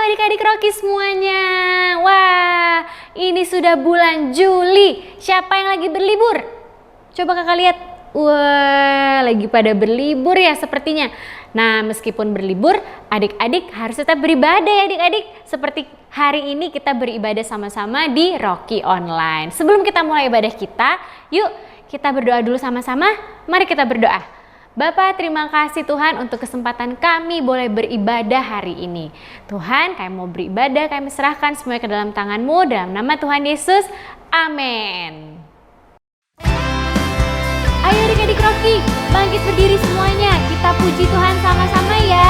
adik-adik Rocky semuanya. Wah, ini sudah bulan Juli. Siapa yang lagi berlibur? Coba kakak lihat. Wah, lagi pada berlibur ya sepertinya. Nah, meskipun berlibur, adik-adik harus tetap beribadah ya adik-adik. Seperti hari ini kita beribadah sama-sama di Rocky Online. Sebelum kita mulai ibadah kita, yuk kita berdoa dulu sama-sama. Mari kita berdoa. Bapak, terima kasih Tuhan untuk kesempatan kami boleh beribadah hari ini. Tuhan, kami mau beribadah, kami serahkan semuanya ke dalam tangan-Mu, dalam nama Tuhan Yesus. Amin. Ayo adik-adik Rocky, bangkit berdiri semuanya. Kita puji Tuhan sama-sama ya.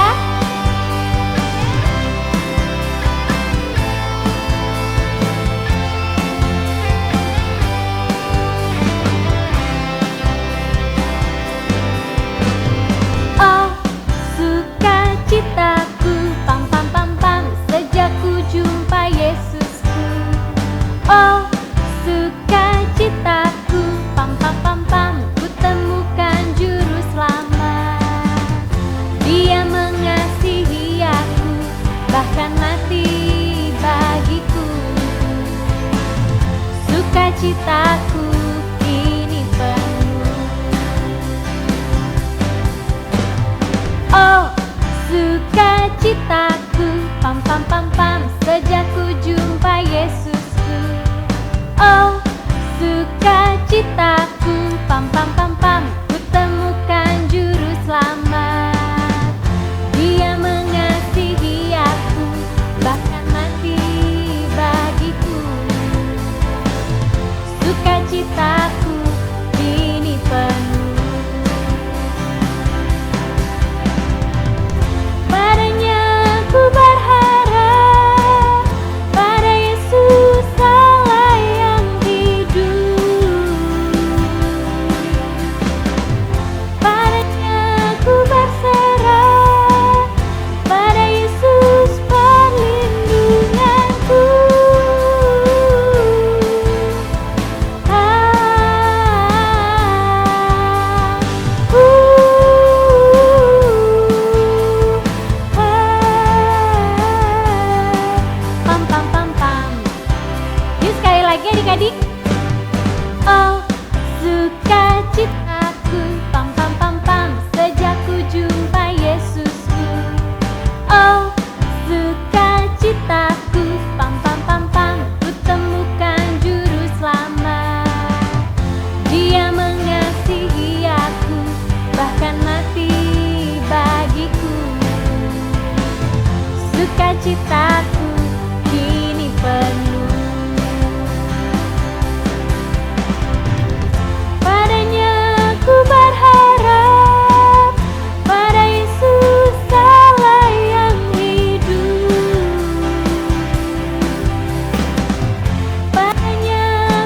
Oh, sukacitaku, pam pam pam pam, sejak ku jumpa Yesusku. Oh, sukacitaku, pam pam pam pam, ku temukan juru selamat. Dia mengasihi aku, bahkan mati bagiku. Sukacitaku kini penuh. Oh, sukacitaku, pam pam pam pam, sejak ku jumpa Yesusku. Oh, sukacitaku, pam pam pam pam, ku temukan juru selamat. Dia mengasihi aku, bahkan mati bagiku. Sukacitaku kini penuh. Padanya ku berharap, pada Yesus Allah yang hidup. Padanya ku berserah, pada Yesus perlindunganku. Pam pam pam pam. Yuk sekali lagi adik-adik. Oh, sukacitaku, pam pam pam pam, sejak ku jumpa Yesusku. Oh, sukacitaku, pam pam pam pam, ku temukan juru selamat. Dia mengasihi aku, bahkan mati bagiku. Sukacitaku kini penuh. Padanya ku berharap, pada Yesus Allah yang hidup. Padanya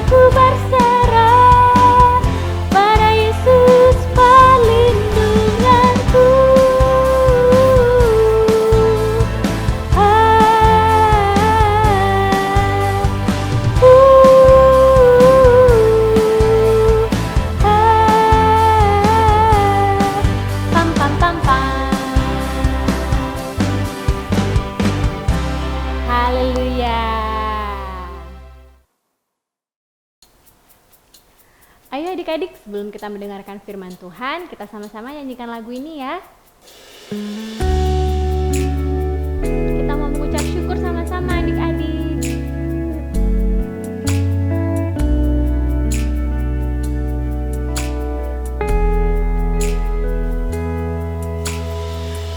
ku berserah, pada Yesus perlindunganku. Pam pam pam pam. Haleluya. Ayo adik-adik, sebelum kita mendengarkan firman Tuhan, kita sama-sama nyanyikan lagu ini ya. Kita mau mengucap syukur sama-sama adik-adik.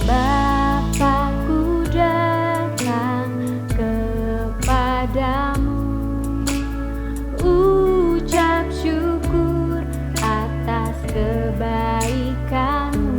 Bapakku datang kepadamu, ucap syukur atas kebaikanmu.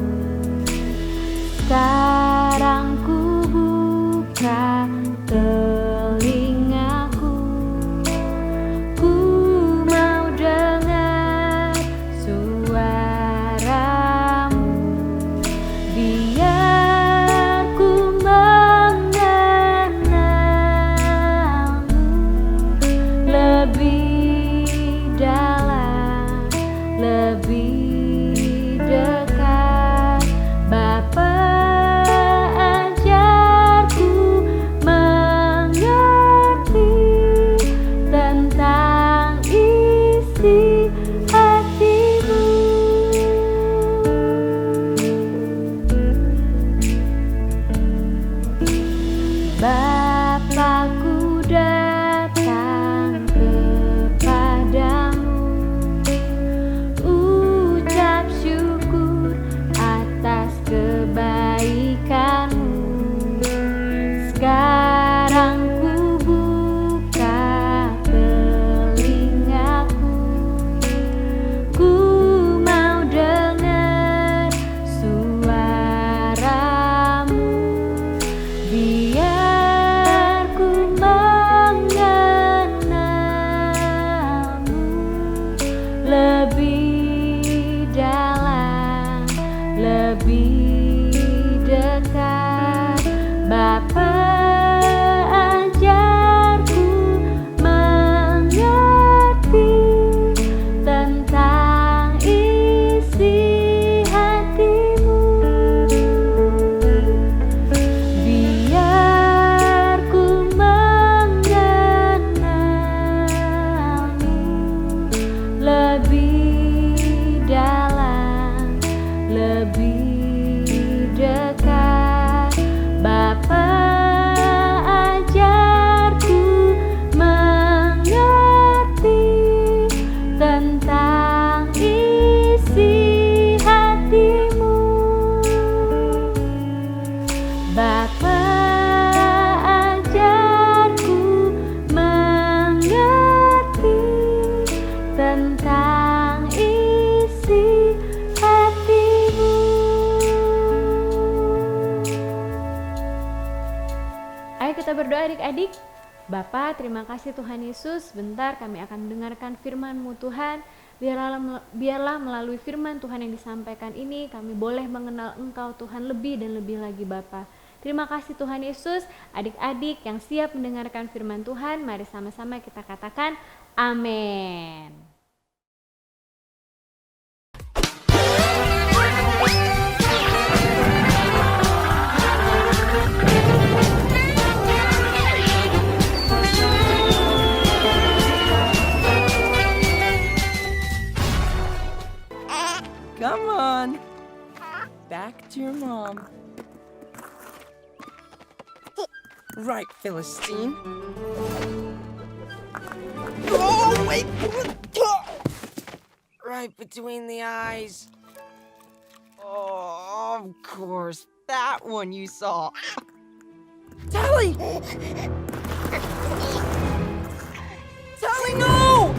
adik-adik. Bapa, terima kasih Tuhan Yesus. Bentar kami akan mendengarkan firman-Mu Tuhan. Biarlah melalui firman Tuhan yang disampaikan ini kami boleh mengenal Engkau Tuhan lebih dan lebih lagi Bapa. Terima kasih Tuhan Yesus. Adik-adik yang siap mendengarkan firman Tuhan, mari sama-sama kita katakan amin. Come on. Back to your mom. Right, Philistine. Oh, wait. Right between the eyes. Oh, of course. That one you saw. Tally! Tally, no!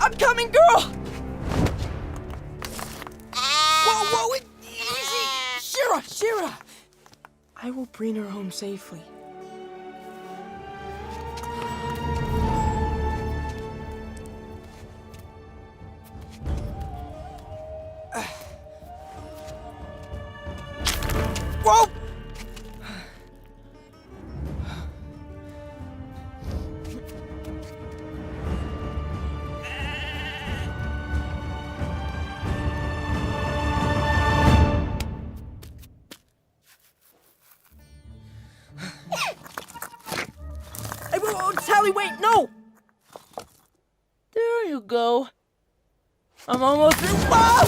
I'm coming, girl! Whoa, easy! Shira! I will bring her home safely. Whoa! Tally, wait, no! There you go. I'm almost there. Whoa!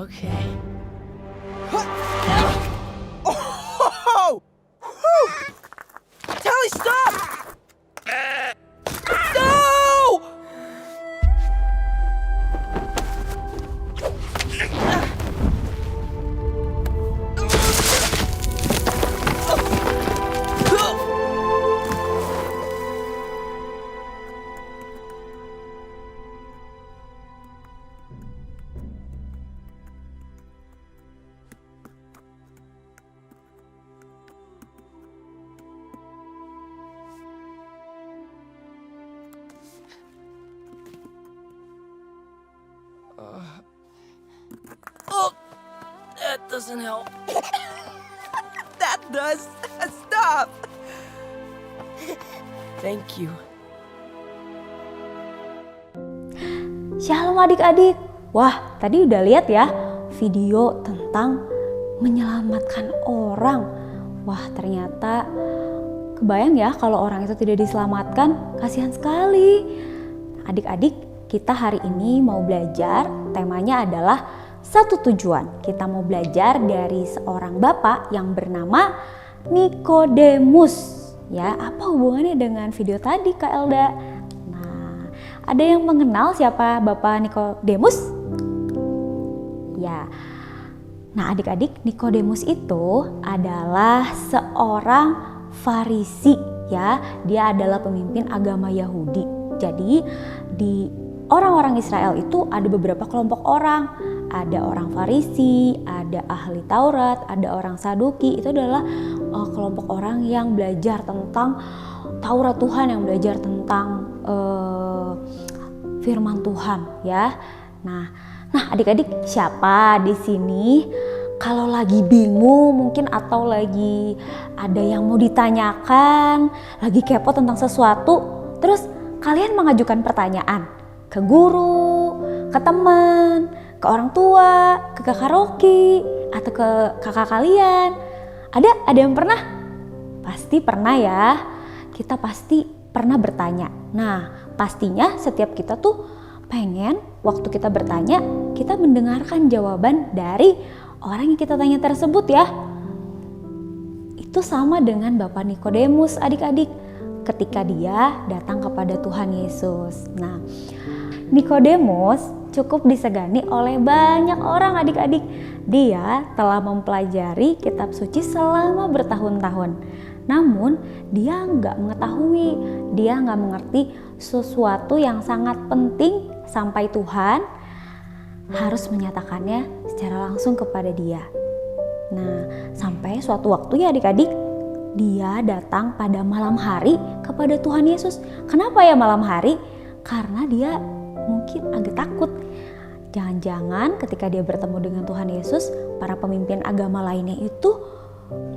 Okay. Oh! Whew! Tally, stop! No! Oh, that doesn't help. That does. Stop. Thank you. Shalom adik-adik. Wah, tadi udah lihat ya video tentang menyelamatkan orang. Wah, ternyata kebayang ya kalau orang itu tidak diselamatkan, kasihan sekali. Adik-adik, kita hari ini mau belajar, temanya adalah satu tujuan. Kita mau belajar dari seorang bapak yang bernama Nikodemus. Ya, apa hubungannya dengan video tadi Kak Elda? Nah, ada yang mengenal siapa Bapak Nikodemus? Ya. Nah, adik-adik, Nikodemus itu adalah seorang Farisi, ya. Dia adalah pemimpin agama Yahudi. Jadi, di orang-orang Israel itu ada beberapa kelompok orang. Ada orang Farisi, ada ahli Taurat, ada orang Saduki. Itu adalah kelompok orang yang belajar tentang Taurat Tuhan, yang belajar tentang firman Tuhan, ya. Nah, adik-adik, siapa di sini kalau lagi bingung mungkin atau lagi ada yang mau ditanyakan, lagi kepo tentang sesuatu, terus kalian mengajukan pertanyaan ke guru, ke teman, ke orang tua, ke kakak Rocky, atau ke kakak kalian. Ada yang pernah? Pasti pernah ya. Kita pasti pernah bertanya. Nah, pastinya setiap kita tuh pengen waktu kita bertanya, kita mendengarkan jawaban dari orang yang kita tanya tersebut ya. Itu sama dengan Bapak Nikodemus adik-adik ketika dia datang kepada Tuhan Yesus. Nah, Nikodemus cukup disegani oleh banyak orang adik-adik. Dia telah mempelajari kitab suci selama bertahun-tahun. Namun dia nggak mengetahui, dia nggak mengerti sesuatu yang sangat penting sampai Tuhan harus menyatakannya secara langsung kepada dia. Nah, sampai suatu waktu ya adik-adik, dia datang pada malam hari kepada Tuhan Yesus. Kenapa ya malam hari? Karena dia mungkin agak takut. Jangan-jangan ketika dia bertemu dengan Tuhan Yesus, para pemimpin agama lainnya itu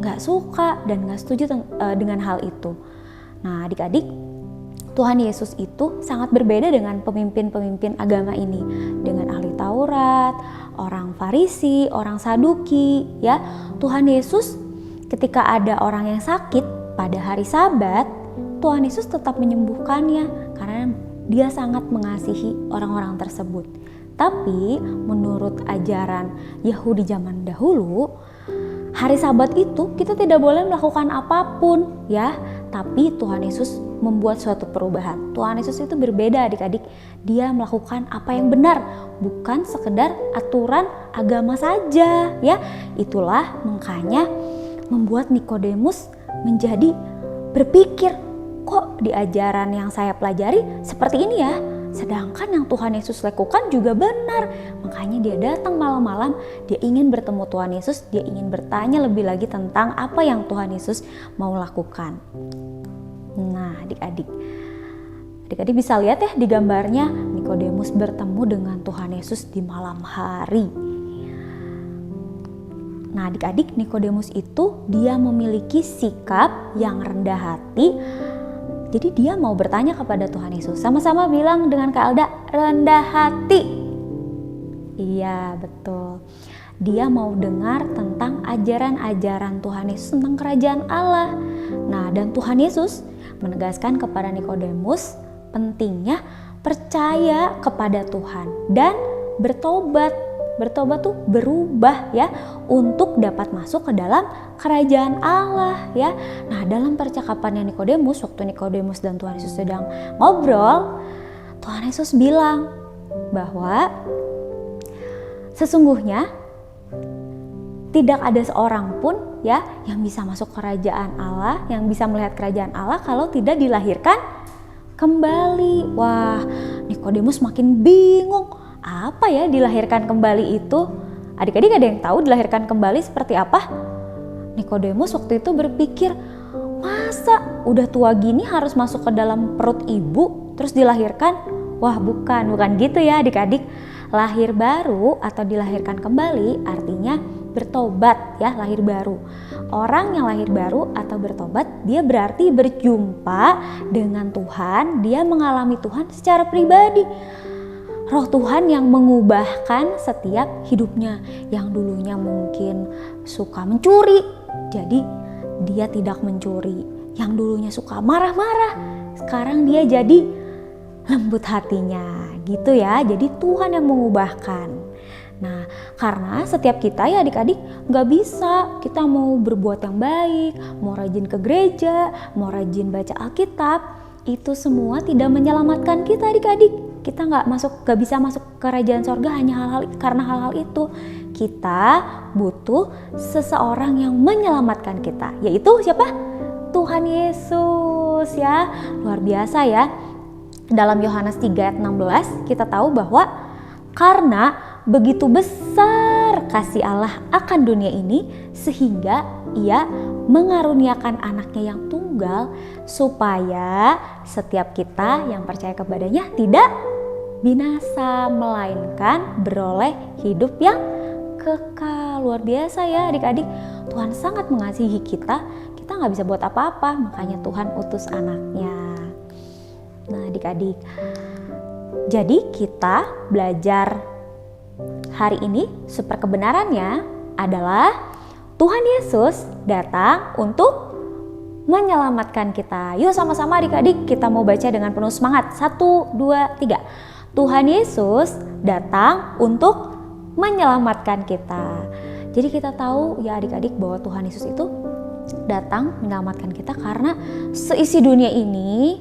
gak suka dan gak setuju dengan hal itu. Nah adik-adik, Tuhan Yesus itu sangat berbeda dengan pemimpin-pemimpin agama ini. Dengan ahli Taurat, orang Farisi, orang Saduki ya. Tuhan Yesus ketika ada orang yang sakit pada hari Sabat, Tuhan Yesus tetap menyembuhkannya karena dia sangat mengasihi orang-orang tersebut. Tapi menurut ajaran Yahudi zaman dahulu, hari Sabat itu kita tidak boleh melakukan apapun ya. Tapi Tuhan Yesus membuat suatu perubahan. Tuhan Yesus itu berbeda adik-adik. Dia melakukan apa yang benar, bukan sekedar aturan agama saja ya. Itulah makanya membuat Nikodemus menjadi berpikir, kok di ajaran yang saya pelajari seperti ini ya, sedangkan yang Tuhan Yesus lakukan juga benar. Makanya dia datang malam-malam, dia ingin bertemu Tuhan Yesus, dia ingin bertanya lebih lagi tentang apa yang Tuhan Yesus mau lakukan. Nah adik-adik bisa lihat ya di gambarnya, Nikodemus bertemu dengan Tuhan Yesus di malam hari. Nah adik-adik, Nikodemus itu dia memiliki sikap yang rendah hati. Jadi dia mau bertanya kepada Tuhan Yesus. Sama-sama bilang dengan Kak Alda, rendah hati. Iya betul. Dia mau dengar tentang ajaran-ajaran Tuhan Yesus tentang kerajaan Allah. Nah dan Tuhan Yesus menegaskan kepada Nikodemus pentingnya percaya kepada Tuhan dan bertobat. Bertobat tuh berubah ya untuk dapat masuk ke dalam kerajaan Allah ya. Nah dalam percakapannya Nikodemus, waktu Nikodemus dan Tuhan Yesus sedang ngobrol, Tuhan Yesus bilang bahwa sesungguhnya tidak ada seorang pun ya yang bisa masuk kerajaan Allah, yang bisa melihat kerajaan Allah kalau tidak dilahirkan kembali. Wah, Nikodemus makin bingung. Apa ya dilahirkan kembali itu? Adik-adik ada yang tahu dilahirkan kembali seperti apa? Nikodemus waktu itu berpikir, masa udah tua gini harus masuk ke dalam perut ibu terus dilahirkan? Wah bukan gitu ya adik-adik. Lahir baru atau dilahirkan kembali artinya bertobat ya, lahir baru. Orang yang lahir baru atau bertobat, dia berarti berjumpa dengan Tuhan, dia mengalami Tuhan secara pribadi. Roh Tuhan yang mengubahkan setiap hidupnya. Yang dulunya mungkin suka mencuri, jadi dia tidak mencuri. Yang dulunya suka marah-marah, sekarang dia jadi lembut hatinya gitu ya. Jadi Tuhan yang mengubahkan. Nah karena setiap kita ya adik-adik gak bisa, kita mau berbuat yang baik, mau rajin ke gereja, mau rajin baca Alkitab, itu semua tidak menyelamatkan kita adik-adik. Kita gak bisa masuk ke kerajaan sorga hanya karena hal-hal itu. Kita butuh seseorang yang menyelamatkan kita, yaitu siapa? Tuhan Yesus ya. Luar biasa ya. Dalam Yohanes 3 ayat 16 kita tahu bahwa karena begitu besar kasih Allah akan dunia ini sehingga ia mengaruniakan anaknya yang tunggal supaya setiap kita yang percaya kepadanya tidak binasa melainkan beroleh hidup yang kekal. Luar biasa ya adik-adik. Tuhan sangat mengasihi kita. Kita gak bisa buat apa-apa, makanya Tuhan utus anaknya. Nah adik-adik, Jadi kita belajar hari ini super kebenarannya adalah Tuhan Yesus datang untuk menyelamatkan kita. Yuk sama-sama adik-adik kita mau baca dengan penuh semangat. 1, 2, 3. Tuhan Yesus datang untuk menyelamatkan kita. Jadi kita tahu ya adik-adik bahwa Tuhan Yesus itu datang menyelamatkan kita karena seisi dunia ini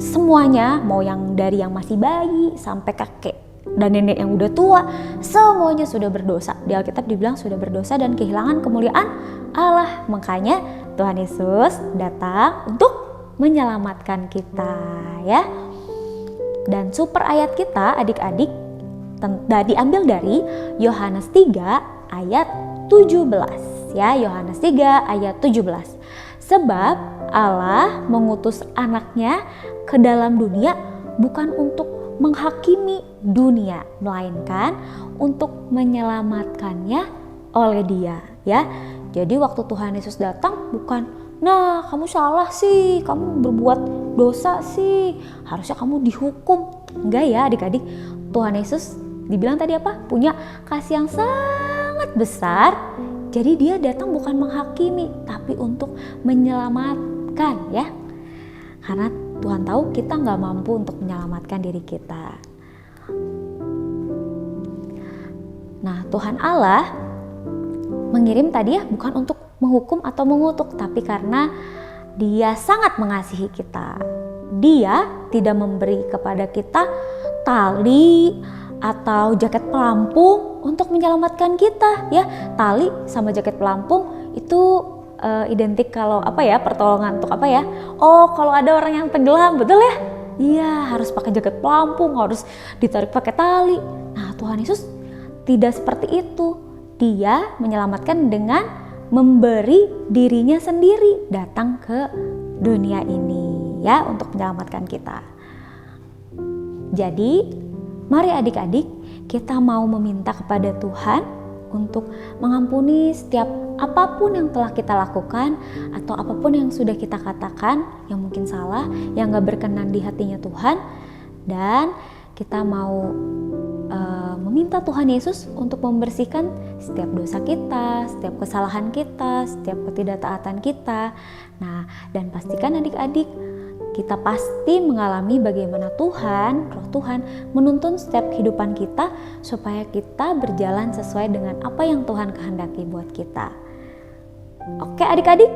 semuanya, mau yang dari yang masih bayi sampai kakek dan nenek yang udah tua, semuanya sudah berdosa. Di Alkitab dibilang sudah berdosa dan kehilangan kemuliaan Allah. Makanya Tuhan Yesus datang untuk menyelamatkan kita ya. Dan super ayat kita adik-adik diambil dari Yohanes 3 ayat 17 ya. Yohanes 3 ayat 17. Sebab Allah mengutus anaknya ke dalam dunia bukan untuk menghakimi dunia, melainkan untuk menyelamatkannya oleh Dia ya. Jadi waktu Tuhan Yesus datang bukan, nah kamu salah sih, kamu berbuat dosa sih, harusnya kamu dihukum. Enggak ya adik-adik, Tuhan Yesus dibilang tadi apa? Punya kasih yang sangat besar. Jadi Dia datang bukan menghakimi, tapi untuk menyelamatkan ya. Karena Tuhan tahu kita nggak mampu untuk menyelamatkan diri kita. Nah, Tuhan Allah mengirim tadi ya bukan untuk menghukum atau mengutuk, tapi karena Dia sangat mengasihi kita. Dia tidak memberi kepada kita tali atau jaket pelampung untuk menyelamatkan kita ya. Tali sama jaket pelampung itu identik kalau apa ya, pertolongan untuk apa ya? Oh, kalau ada orang yang tenggelam, betul ya? Iya, harus pakai jaket pelampung, harus ditarik pakai tali. Nah, Tuhan Yesus tidak seperti itu. Dia menyelamatkan dengan memberi dirinya sendiri datang ke dunia ini ya untuk menyelamatkan kita. Jadi, mari adik-adik kita mau meminta kepada Tuhan untuk mengampuni setiap apapun yang telah kita lakukan atau apapun yang sudah kita katakan yang mungkin salah, yang gak berkenan di hatinya Tuhan. Dan kita mau meminta Tuhan Yesus untuk membersihkan setiap dosa kita, setiap kesalahan kita, setiap ketidaktaatan kita. Nah, dan pastikan adik-adik kita pasti mengalami bagaimana Tuhan, Roh Tuhan menuntun setiap kehidupan kita supaya kita berjalan sesuai dengan apa yang Tuhan kehendaki buat kita. Oke adik-adik?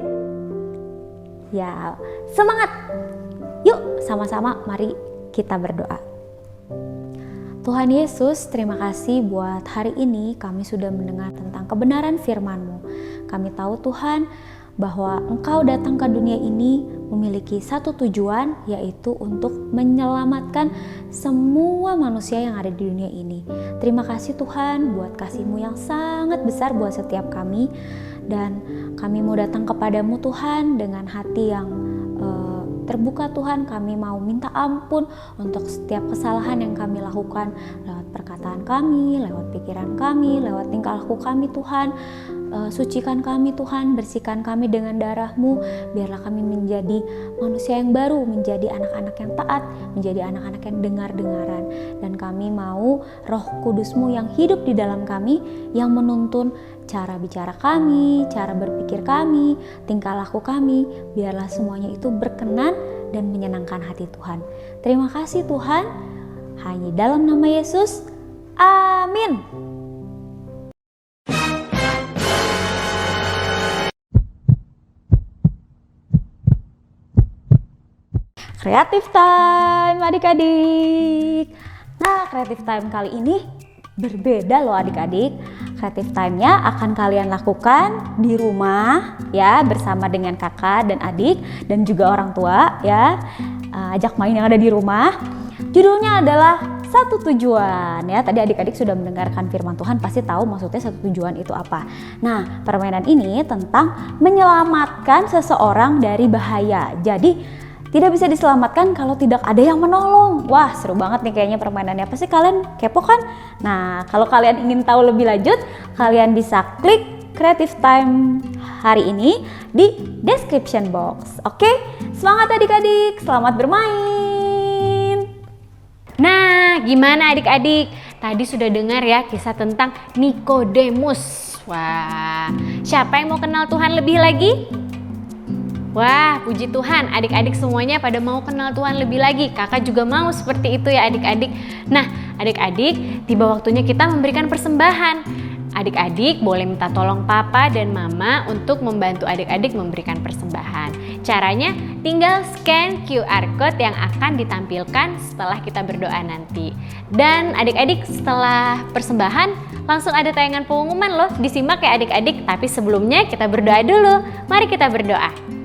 Ya, semangat! Yuk sama-sama mari kita berdoa. Tuhan Yesus, terima kasih buat hari ini kami sudah mendengar tentang kebenaran firman-Mu. Kami tahu Tuhan bahwa Engkau datang ke dunia ini memiliki satu tujuan, yaitu untuk menyelamatkan semua manusia yang ada di dunia ini. Terima kasih Tuhan buat kasih-Mu yang sangat besar buat setiap kami. Dan kami mau datang kepadamu Tuhan dengan hati yang terbuka Tuhan. Kami mau minta ampun untuk setiap kesalahan yang kami lakukan lewat perkataan kami, lewat pikiran kami, lewat tingkah laku kami Tuhan. Sucikan kami Tuhan, bersihkan kami dengan darah-Mu, biarlah kami menjadi manusia yang baru, menjadi anak-anak yang taat, menjadi anak-anak yang dengar-dengaran. Dan kami mau Roh Kudus-Mu yang hidup di dalam kami, yang menuntun cara bicara kami, cara berpikir kami, tingkah laku kami, biarlah semuanya itu berkenan dan menyenangkan hati Tuhan. Terima kasih Tuhan, hanya dalam nama Yesus, amin. Creative Time adik-adik. Nah, Creative Time kali ini berbeda loh adik-adik. Creative Time-nya akan kalian lakukan di rumah ya, bersama dengan kakak dan adik dan juga orang tua ya. Ajak main yang ada di rumah. Judulnya adalah satu tujuan ya. Tadi adik-adik sudah mendengarkan firman Tuhan, pasti tahu maksudnya satu tujuan itu apa. Nah, permainan ini tentang menyelamatkan seseorang dari bahaya. Jadi tidak bisa diselamatkan kalau tidak ada yang menolong. Wah, seru banget nih kayaknya permainannya. Pasti kalian kepo kan? Nah, kalau kalian ingin tahu lebih lanjut, kalian bisa klik Creative Time hari ini di description box. Oke? Semangat adik-adik, selamat bermain. Nah, gimana adik-adik? Tadi sudah dengar ya kisah tentang Nikodemus. Wah, siapa yang mau kenal Tuhan lebih lagi? Wah, puji Tuhan, adik-adik semuanya pada mau kenal Tuhan lebih lagi. Kakak juga mau seperti itu ya adik-adik. Nah, adik-adik, tiba waktunya kita memberikan persembahan. Adik-adik boleh minta tolong papa dan mama untuk membantu adik-adik memberikan persembahan. Caranya tinggal scan QR code yang akan ditampilkan setelah kita berdoa nanti. Dan adik-adik setelah persembahan langsung ada tayangan pengumuman loh, disimak ya adik-adik. Tapi sebelumnya kita berdoa dulu. Mari kita berdoa.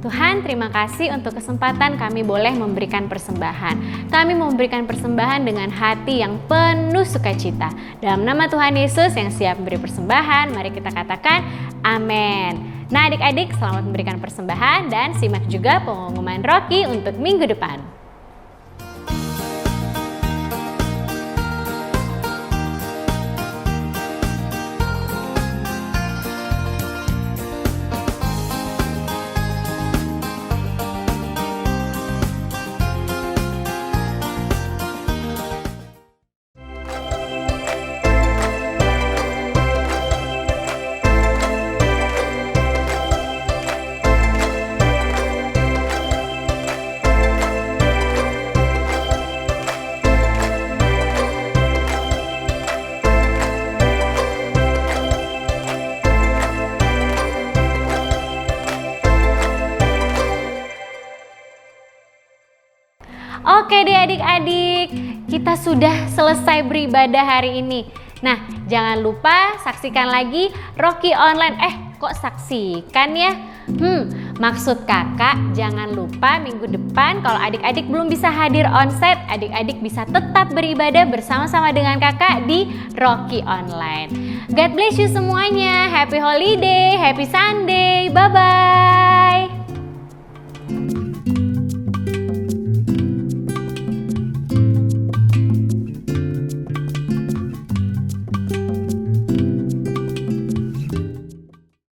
Tuhan, terima kasih untuk kesempatan kami boleh memberikan persembahan. Kami memberikan persembahan dengan hati yang penuh sukacita. Dalam nama Tuhan Yesus yang siap memberi persembahan, mari kita katakan amin. Nah adik-adik, selamat memberikan persembahan dan simak juga pengumuman Rocky untuk minggu depan. Oke deh adik-adik, kita sudah selesai beribadah hari ini. Nah, jangan lupa saksikan lagi Rocky Online. Kok saksikan ya? Maksud kakak jangan lupa minggu depan kalau adik-adik belum bisa hadir onsite, adik-adik bisa tetap beribadah bersama-sama dengan kakak di Rocky Online. God bless you semuanya. Happy holiday, happy Sunday. Bye-bye.